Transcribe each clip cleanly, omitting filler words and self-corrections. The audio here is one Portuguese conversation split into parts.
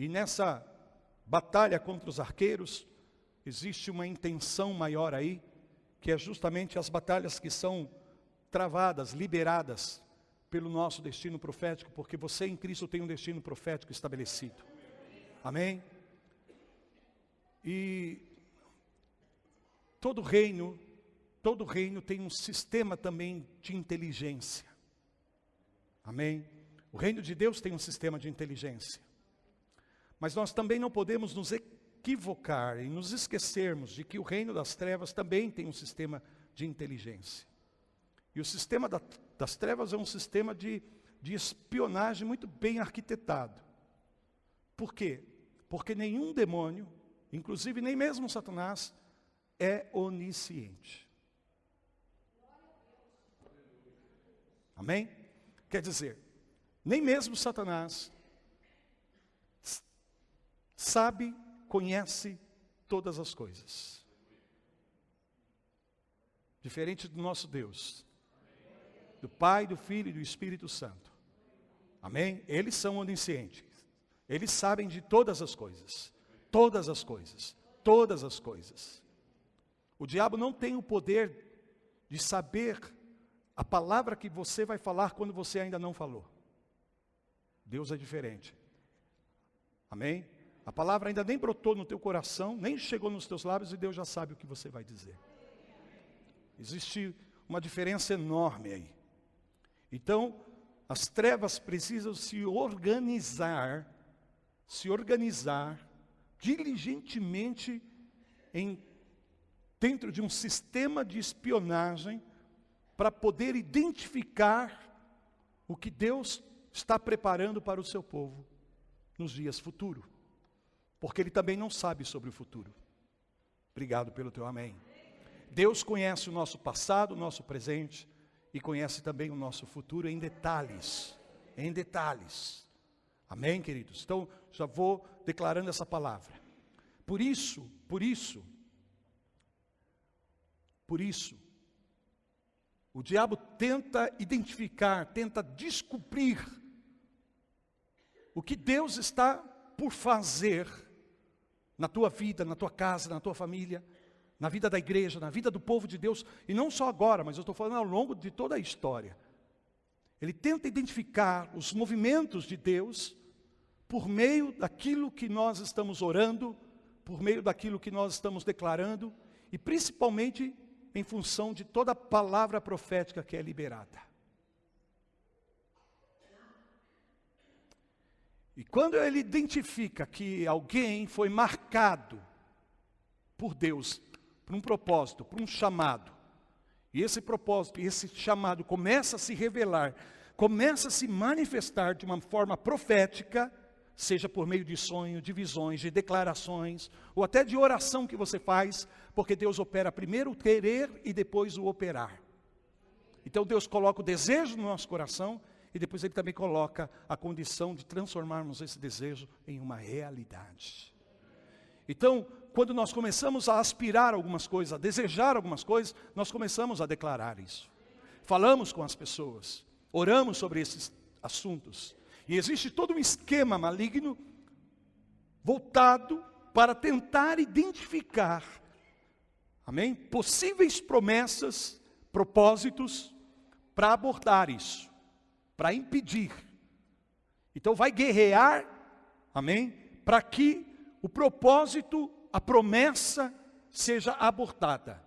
E nessa batalha contra os arqueiros, existe uma intenção maior aí, que é justamente as batalhas que são travadas, liberadas pelo nosso destino profético, porque você em Cristo tem um destino profético estabelecido. Amém? E todo reino tem um sistema também de inteligência. Amém? O reino de Deus tem um sistema de inteligência. Mas nós também não podemos nos equivocar e nos esquecermos de que o reino das trevas também tem um sistema de inteligência. E o sistema das trevas é um sistema de espionagem muito bem arquitetado. Por quê? Porque nenhum demônio, inclusive nem mesmo Satanás, é onisciente. Amém? Quer dizer, nem mesmo Satanás sabe, conhece todas as coisas. Diferente do nosso Deus, do Pai, do Filho e do Espírito Santo. Amém? Eles são oniscientes. Eles sabem de todas as coisas. Todas as coisas. Todas as coisas. O diabo não tem o poder de saber a palavra que você vai falar quando você ainda não falou. Deus é diferente. Amém? A palavra ainda nem brotou no teu coração, nem chegou nos teus lábios e Deus já sabe o que você vai dizer. Existe uma diferença enorme aí. Então, as trevas precisam se organizar diligentemente dentro de um sistema de espionagem para poder identificar o que Deus está preparando para o seu povo nos dias futuros. Porque Ele também não sabe sobre o futuro. Obrigado pelo teu amém. Deus conhece o nosso passado, o nosso presente e conhece também o nosso futuro em detalhes. Em detalhes. Amém, queridos? Então, já vou declarando essa palavra. Por isso, o diabo tenta identificar, tenta descobrir o que Deus está por fazer na tua vida, na tua casa, na tua família, na vida da igreja, na vida do povo de Deus, e não só agora, mas eu estou falando ao longo de toda a história. Ele tenta identificar os movimentos de Deus por meio daquilo que nós estamos orando, por meio daquilo que nós estamos declarando, e principalmente em função de toda a palavra profética que é liberada. E quando ele identifica que alguém foi marcado por Deus, por um propósito, por um chamado, e esse propósito, e esse chamado começa a se revelar, começa a se manifestar de uma forma profética, seja por meio de sonho, de visões, de declarações, ou até de oração que você faz, porque Deus opera primeiro o querer e depois o operar. Então Deus coloca o desejo no nosso coração, e depois Ele também coloca a condição de transformarmos esse desejo em uma realidade. Então, quando nós começamos a aspirar algumas coisas, a desejar algumas coisas, nós começamos a declarar isso. Falamos com as pessoas, oramos sobre esses assuntos. E existe todo um esquema maligno voltado para tentar identificar, amém? Possíveis promessas, propósitos para abordar isso, para impedir. Então vai guerrear, amém? Para que o propósito, a promessa seja abortada.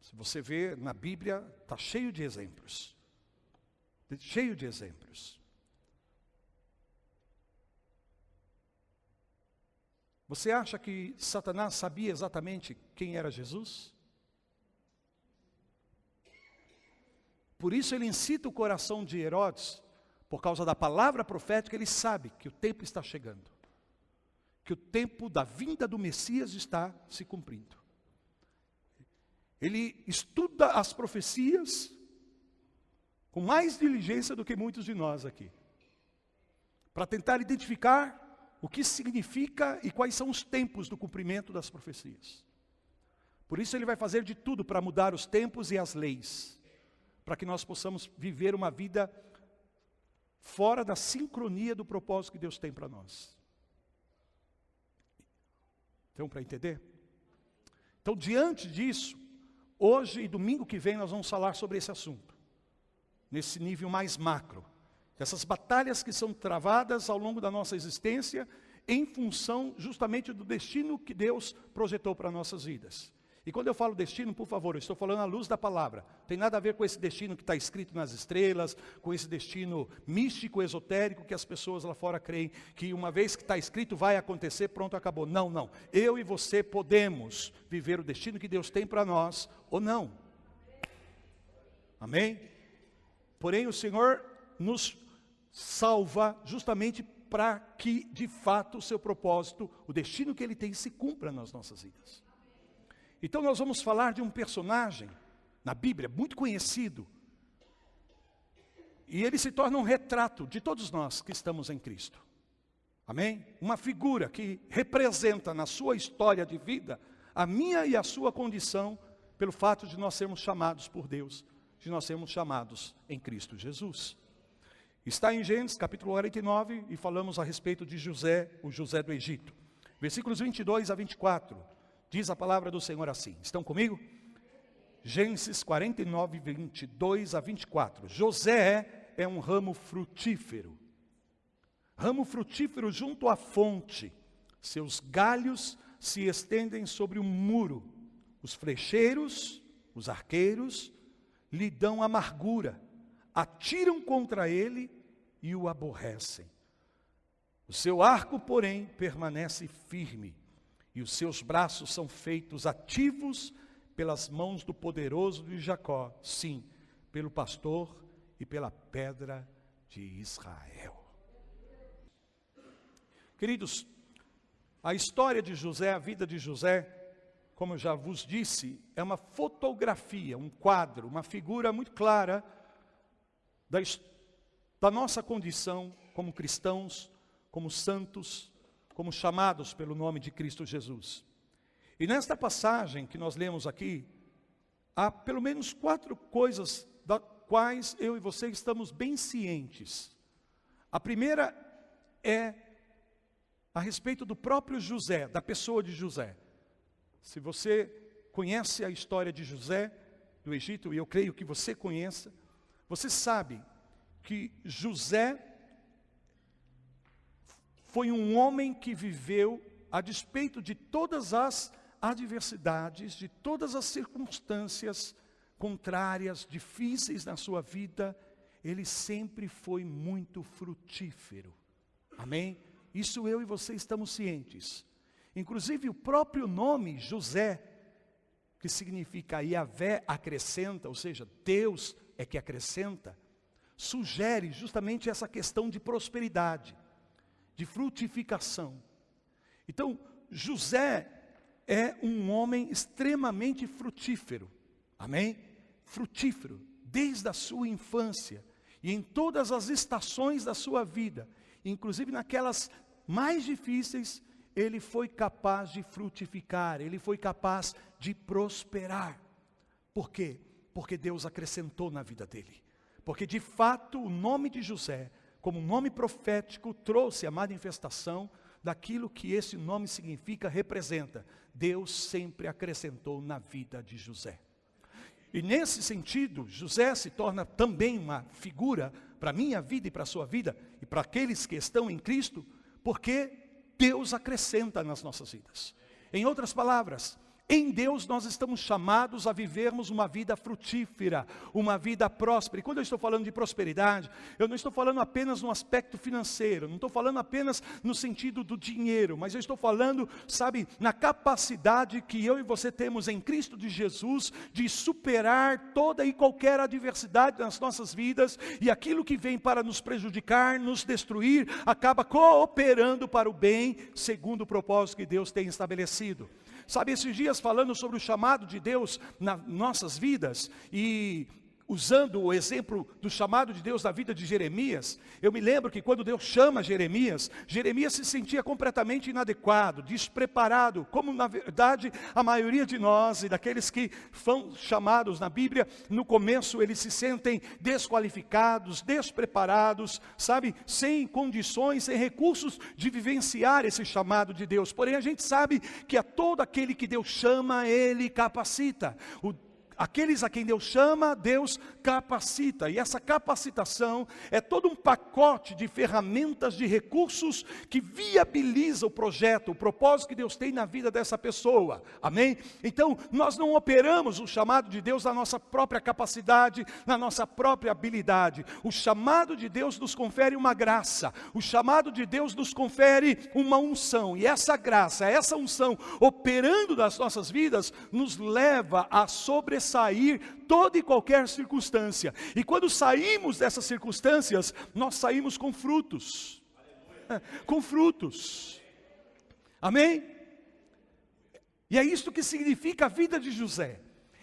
Se você vê na Bíblia, está cheio de exemplos. Cheio de exemplos. Você acha que Satanás sabia exatamente quem era Jesus? Por isso ele incita o coração de Herodes, por causa da palavra profética, ele sabe que o tempo está chegando. Que o tempo da vinda do Messias está se cumprindo. Ele estuda as profecias com mais diligência do que muitos de nós aqui, para tentar identificar o que significa e quais são os tempos do cumprimento das profecias. Por isso ele vai fazer de tudo para mudar os tempos e as leis, para que nós possamos viver uma vida fora da sincronia do propósito que Deus tem para nós. Então, para entender? Então, diante disso, hoje e domingo que vem nós vamos falar sobre esse assunto, nesse nível mais macro. Essas batalhas que são travadas ao longo da nossa existência, em função justamente do destino que Deus projetou para nossas vidas. E quando eu falo destino, por favor, eu estou falando à luz da palavra. Não tem nada a ver com esse destino que está escrito nas estrelas, com esse destino místico, esotérico, que as pessoas lá fora creem que uma vez que está escrito vai acontecer, pronto, acabou. Não, não. Eu e você podemos viver o destino que Deus tem para nós, ou não. Amém? Porém, o Senhor nos salva justamente para que, de fato, o seu propósito, o destino que Ele tem, se cumpra nas nossas vidas. Então nós vamos falar de um personagem na Bíblia muito conhecido. E ele se torna um retrato de todos nós que estamos em Cristo. Amém? Uma figura que representa na sua história de vida a minha e a sua condição pelo fato de nós sermos chamados por Deus, de nós sermos chamados em Cristo Jesus. Está em Gênesis capítulo 49 e falamos a respeito de José, o José do Egito. Versículos 22 a 24. Diz a palavra do Senhor assim, estão comigo? Gênesis 49, 22 a 24. José é um ramo frutífero junto à fonte. Seus galhos se estendem sobre um muro. Os flecheiros, os arqueiros, lhe dão amargura, atiram contra ele e o aborrecem. O seu arco, porém, permanece firme. E os seus braços são feitos ativos pelas mãos do poderoso de Jacó, sim, pelo pastor e pela pedra de Israel. Queridos, a história de José, a vida de José, como eu já vos disse, é uma fotografia, um quadro, uma figura muito clara da nossa condição como cristãos, como santos, como chamados pelo nome de Cristo Jesus. E nesta passagem que nós lemos aqui, há pelo menos 4 coisas das quais eu e você estamos bem cientes. A primeira é a respeito do próprio José, da pessoa de José. Se você conhece a história de José do Egito, e eu creio que você conheça, você sabe que José foi um homem que viveu, a despeito de todas as adversidades, de todas as circunstâncias contrárias, difíceis na sua vida, ele sempre foi muito frutífero. Amém? Isso eu e você estamos cientes. Inclusive o próprio nome José, que significa Yahvé acrescenta, ou seja, Deus é que acrescenta, sugere justamente essa questão de prosperidade, de frutificação. Então, José é um homem extremamente frutífero, amém? Frutífero, desde a sua infância, e em todas as estações da sua vida, inclusive naquelas mais difíceis, ele foi capaz de frutificar, ele foi capaz de prosperar. Por quê? Porque Deus acrescentou na vida dele. Porque de fato o nome de José, como nome profético, trouxe a manifestação daquilo que esse nome significa, representa. Deus sempre acrescentou na vida de José. E nesse sentido, José se torna também uma figura para a minha vida e para a sua vida, e para aqueles que estão em Cristo, porque Deus acrescenta nas nossas vidas. Em outras palavras, em Deus nós estamos chamados a vivermos uma vida frutífera, uma vida próspera. E quando eu estou falando de prosperidade, eu não estou falando apenas no aspecto financeiro, não estou falando apenas no sentido do dinheiro, mas eu estou falando, sabe, na capacidade que eu e você temos em Cristo de Jesus, de superar toda e qualquer adversidade nas nossas vidas, e aquilo que vem para nos prejudicar, nos destruir, acaba cooperando para o bem, segundo o propósito que Deus tem estabelecido. Sabe, esses dias falando sobre o chamado de Deus nas nossas vidas, e usando o exemplo do chamado de Deus na vida de Jeremias, eu me lembro que quando Deus chama Jeremias, Jeremias se sentia completamente inadequado, despreparado, como na verdade a maioria de nós e daqueles que são chamados na Bíblia, no começo eles se sentem desqualificados, despreparados, sabe, sem condições, sem recursos de vivenciar esse chamado de Deus. Porém a gente sabe que a todo aquele que Deus chama, Ele capacita. Aqueles a quem Deus chama, Deus capacita. E essa capacitação é todo um pacote de ferramentas, de recursos que viabiliza o projeto, o propósito que Deus tem na vida dessa pessoa. Amém? Então, nós não operamos o chamado de Deus na nossa própria capacidade, na nossa própria habilidade. O chamado de Deus nos confere uma graça. O chamado de Deus nos confere uma unção. E essa graça, essa unção operando nas nossas vidas, nos leva a sobressair toda e qualquer circunstância. E quando saímos dessas circunstâncias, nós saímos com frutos. Com frutos. Amém? E é isto que significa a vida de José.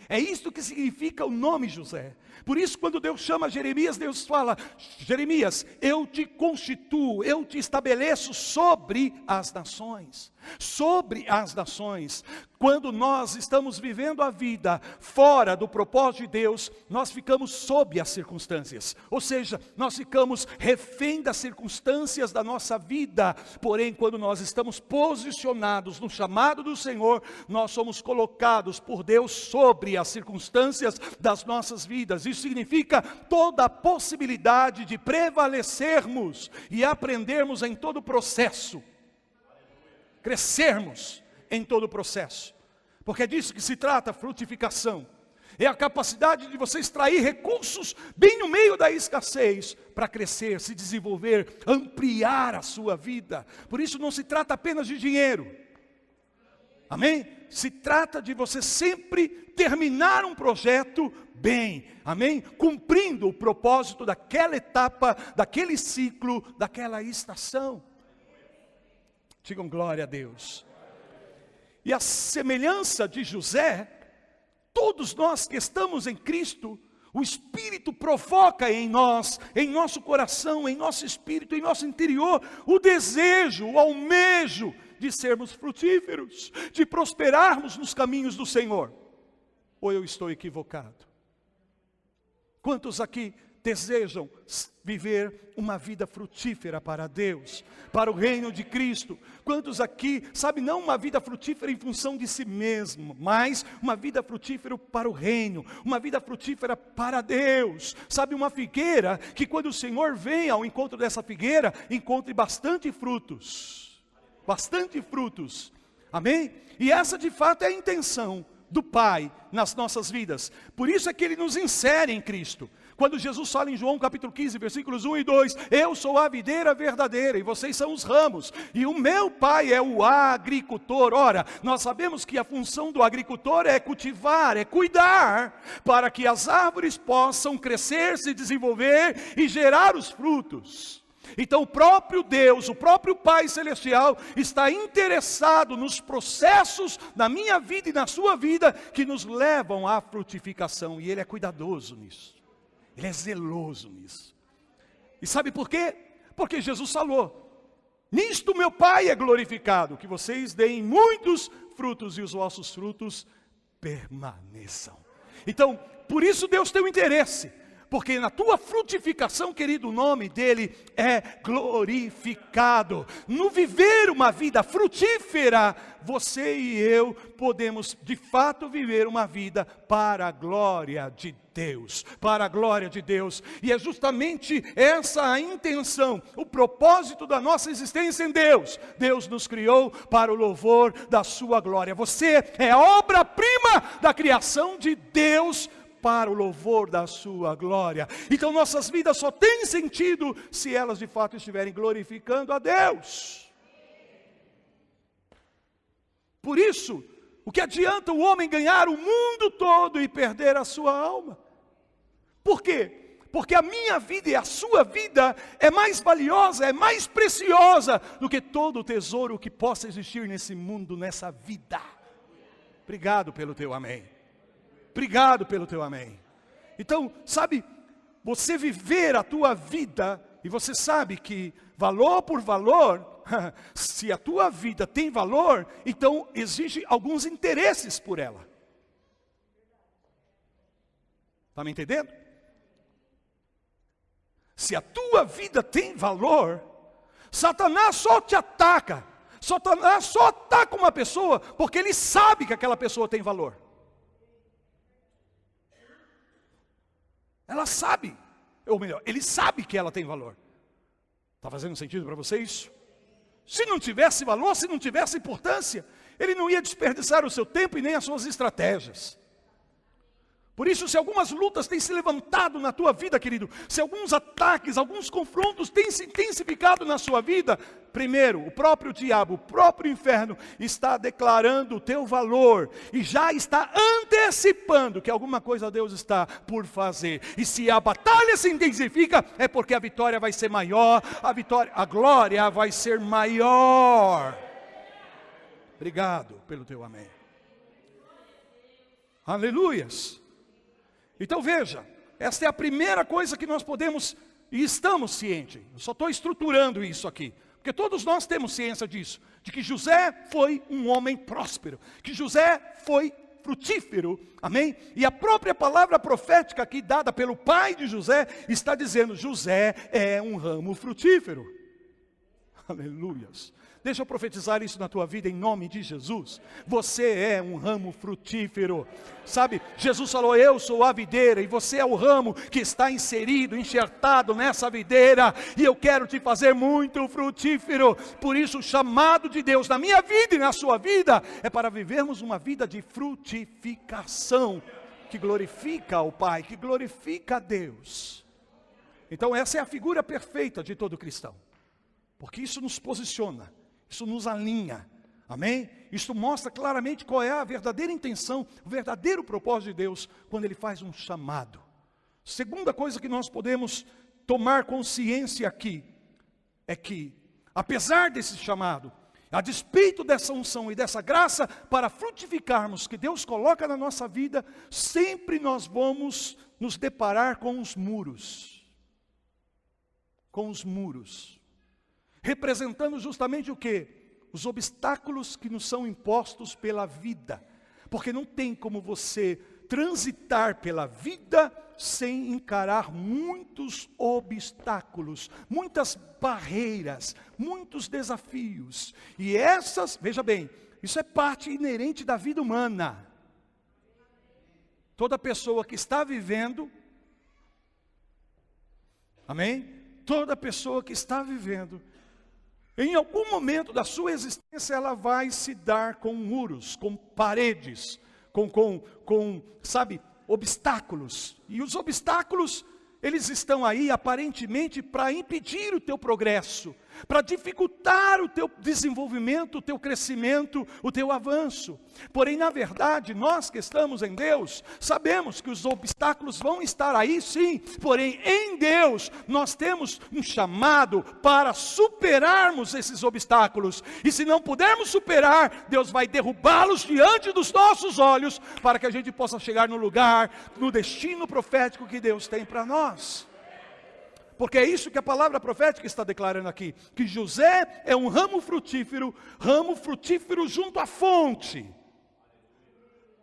É isto que significa o nome José. Por isso, quando Deus chama Jeremias, Deus fala: Jeremias, eu te constituo, eu te estabeleço sobre as nações. Sobre as nações. Quando nós estamos vivendo a vida fora do propósito de Deus, nós ficamos sob as circunstâncias. Ou seja, nós ficamos refém das circunstâncias da nossa vida. Porém, quando nós estamos posicionados no chamado do Senhor, nós somos colocados por Deus sobre as circunstâncias das nossas vidas. Isso significa toda a possibilidade de prevalecermos e aprendermos em todo o processo. Crescermos em todo o processo. Porque é disso que se trata a frutificação. É a capacidade de você extrair recursos bem no meio da escassez para crescer, se desenvolver, ampliar a sua vida. Por isso não se trata apenas de dinheiro. Amém? Se trata de você sempre terminar um projeto bem. Amém? Cumprindo o propósito daquela etapa, daquele ciclo, daquela estação. Digam glória a Deus. E a semelhança de José, todos nós que estamos em Cristo, o Espírito provoca em nós, em nosso coração, em nosso espírito, em nosso interior, o desejo, o almejo de sermos frutíferos, de prosperarmos nos caminhos do Senhor. Ou eu estou equivocado? Quantos aqui desejam viver uma vida frutífera para Deus, para o reino de Cristo? Quantos aqui, sabe, não uma vida frutífera em função de si mesmo, mas uma vida frutífera para o reino, uma vida frutífera para Deus? Sabe, uma figueira que quando o Senhor vem ao encontro dessa figueira, encontre bastante frutos. Bastante frutos. Amém? E essa de fato é a intenção do Pai nas nossas vidas. Por isso é que Ele nos insere em Cristo. Quando Jesus fala em João capítulo 15, versículos 1 e 2, eu sou a videira verdadeira e vocês são os ramos, e o meu Pai é o agricultor. Ora, nós sabemos que a função do agricultor é cultivar, é cuidar, para que as árvores possam crescer, se desenvolver e gerar os frutos. Então o próprio Deus, o próprio Pai Celestial está interessado nos processos na minha vida e na sua vida que nos levam à frutificação, e Ele é cuidadoso nisso. Ele é zeloso nisso. E sabe por quê? Porque Jesus falou: nisto meu Pai é glorificado, que vocês deem muitos frutos e os vossos frutos permaneçam. Então, por isso Deus tem um interesse. Porque na tua frutificação, querido, o nome dele é glorificado. No viver uma vida frutífera, você e eu podemos de fato viver uma vida para a glória de Deus. Para a glória de Deus. E é justamente essa a intenção, o propósito da nossa existência em Deus. Deus nos criou para o louvor da sua glória. Você é a obra-prima da criação de Deus, para o louvor da sua glória. Então nossas vidas só têm sentido se elas de fato estiverem glorificando a Deus. Por isso, o que adianta o homem ganhar o mundo todo e perder a sua alma? Por quê? Porque a minha vida e a sua vida é mais valiosa, é mais preciosa do que todo o tesouro que possa existir nesse mundo, nessa vida. Obrigado pelo teu amém. Obrigado pelo teu amém. Então, sabe, você viver a tua vida, e você sabe que valor por valor, se a tua vida tem valor, então exige alguns interesses por ela. Está me entendendo? Se a tua vida tem valor, Satanás só te ataca. Satanás só ataca uma pessoa porque ele sabe que aquela pessoa tem valor. Ela sabe, ou melhor, ele sabe que ela tem valor. Está fazendo sentido para você isso? Se não tivesse valor, se não tivesse importância, ele não ia desperdiçar o seu tempo e nem as suas estratégias. Por isso, se algumas lutas têm se levantado na tua vida, querido, se alguns ataques, alguns confrontos têm se intensificado na sua vida, primeiro, o próprio diabo, o próprio inferno está declarando o teu valor e já está antecipando que alguma coisa Deus está por fazer. E se a batalha se intensifica, é porque a vitória vai ser maior, a glória vai ser maior. Obrigado pelo teu amém. Aleluias. Então veja, esta é a primeira coisa que nós podemos e estamos cientes. Eu só estou estruturando isso aqui, porque todos nós temos ciência disso, de que José foi um homem próspero, que José foi frutífero, amém? E a própria palavra profética aqui dada pelo pai de José, está dizendo, José é um ramo frutífero. Aleluias. Deixa eu profetizar isso na tua vida em nome de Jesus. Você é um ramo frutífero. Sabe, Jesus falou, eu sou a videira e você é o ramo que está inserido, enxertado nessa videira. E eu quero te fazer muito frutífero. Por isso o chamado de Deus na minha vida e na sua vida é para vivermos uma vida de frutificação. Que glorifica ao Pai, que glorifica a Deus. Então essa é a figura perfeita de todo cristão. Porque isso nos posiciona. Isso nos alinha, amém? Isso mostra claramente qual é a verdadeira intenção, o verdadeiro propósito de Deus, quando Ele faz um chamado. Segunda coisa que nós podemos tomar consciência aqui, é que, apesar desse chamado, a despeito dessa unção e dessa graça, para frutificarmos que Deus coloca na nossa vida, sempre nós vamos nos deparar com os muros. Com os muros. Representando justamente o quê? Os obstáculos que nos são impostos pela vida. Porque não tem como você transitar pela vida sem encarar muitos obstáculos, muitas barreiras, muitos desafios. E essas, veja bem, isso é parte inerente da vida humana. Toda pessoa que está vivendo, amém? Toda pessoa que está vivendo, em algum momento da sua existência, ela vai se dar com muros, com paredes, sabe, obstáculos. E os obstáculos, eles estão aí aparentemente para impedir o teu progresso, para dificultar o teu desenvolvimento, o teu crescimento, o teu avanço. Porém, na verdade, nós que estamos em Deus, sabemos que os obstáculos vão estar aí sim, porém em Deus nós temos um chamado para superarmos esses obstáculos. E se não pudermos superar, Deus vai derrubá-los diante dos nossos olhos, para que a gente possa chegar no lugar, no destino profético que Deus tem para nós. Porque é isso que a palavra profética está declarando aqui, que José é um ramo frutífero junto à fonte.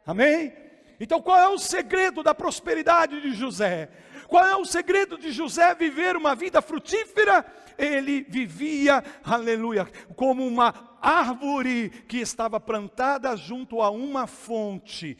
Amém? Então qual é o segredo da prosperidade de José? Qual é o segredo de José viver uma vida frutífera? Ele vivia, aleluia, como uma árvore que estava plantada junto a uma fonte,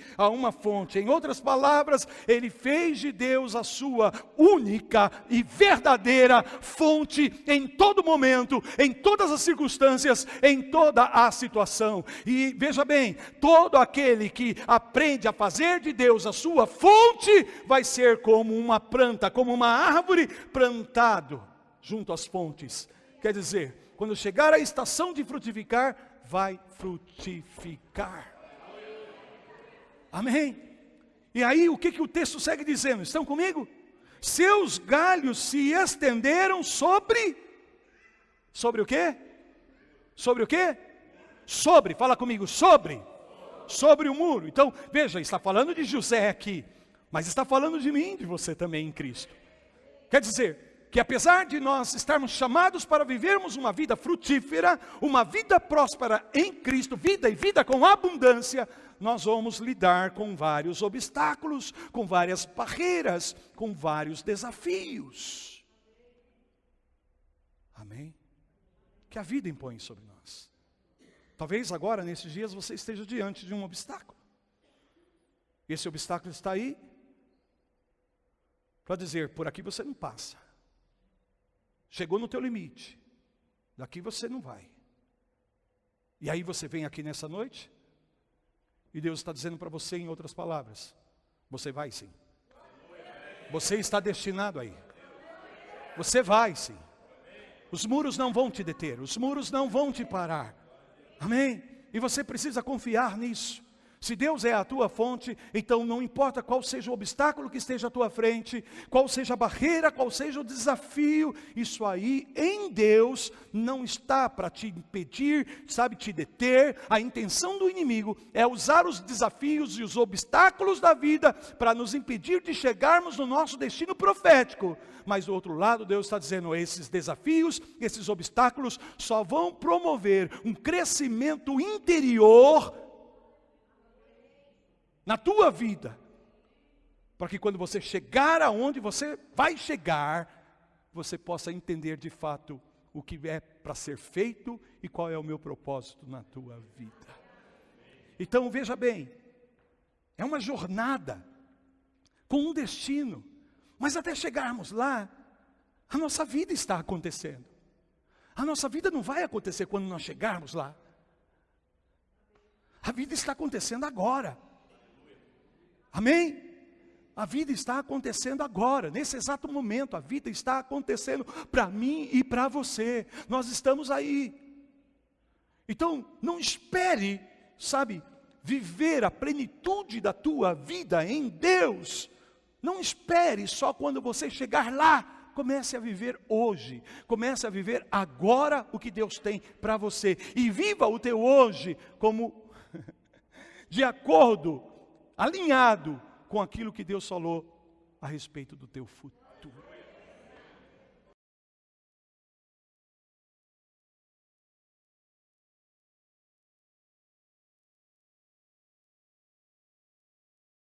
Em outras palavras, ele fez de Deus a sua única e verdadeira fonte em todo momento, em todas as circunstâncias, em toda a situação. E veja bem, todo aquele que aprende a fazer de Deus a sua fonte, vai ser como uma planta, como uma árvore plantado junto às fontes. Quer dizer, quando chegar a estação de frutificar, vai frutificar. Amém? E aí o que o texto segue dizendo? Estão comigo? Seus galhos se estenderam sobre o quê? Sobre o quê? Fala comigo, sobre o muro. Então, veja, está falando de José aqui. Mas está falando de mim, de você também em Cristo. Quer dizer, que apesar de nós estarmos chamados para vivermos uma vida frutífera, uma vida próspera em Cristo, vida e vida com abundância, nós vamos lidar com vários obstáculos, com várias barreiras, com vários desafios. Amém? Que a vida impõe sobre nós. Talvez agora, nesses dias, você esteja diante de um obstáculo. Esse obstáculo está aí para dizer, por aqui você não passa. Chegou no teu limite. Daqui você não vai. E aí você vem aqui nessa noite, e Deus está dizendo para você, em outras palavras, você vai sim. Você está destinado aí. Você vai sim. Os muros não vão te deter, os muros não vão te parar. Amém? E você precisa confiar nisso. Se Deus é a tua fonte, então não importa qual seja o obstáculo que esteja à tua frente, qual seja a barreira, qual seja o desafio, isso aí em Deus não está para te impedir, sabe, te deter. A intenção do inimigo é usar os desafios e os obstáculos da vida para nos impedir de chegarmos no nosso destino profético. Mas do outro lado, Deus está dizendo, esses desafios, esses obstáculos só vão promover um crescimento interior na tua vida, para que quando você chegar aonde você vai chegar, você possa entender de fato o que é para ser feito e qual é o meu propósito na tua vida. Então veja bem, é uma jornada com um destino, mas até chegarmos lá, a nossa vida está acontecendo. A nossa vida não vai acontecer quando nós chegarmos lá. A vida está acontecendo agora. Amém? A vida está acontecendo agora, nesse exato momento, a vida está acontecendo para mim e para você. Nós estamos aí. Então, não espere, sabe, viver a plenitude da tua vida em Deus. Não espere só quando você chegar lá. Comece a viver hoje, comece a viver agora o que Deus tem para você. E viva o teu hoje como de acordo, alinhado com aquilo que Deus falou a respeito do teu futuro.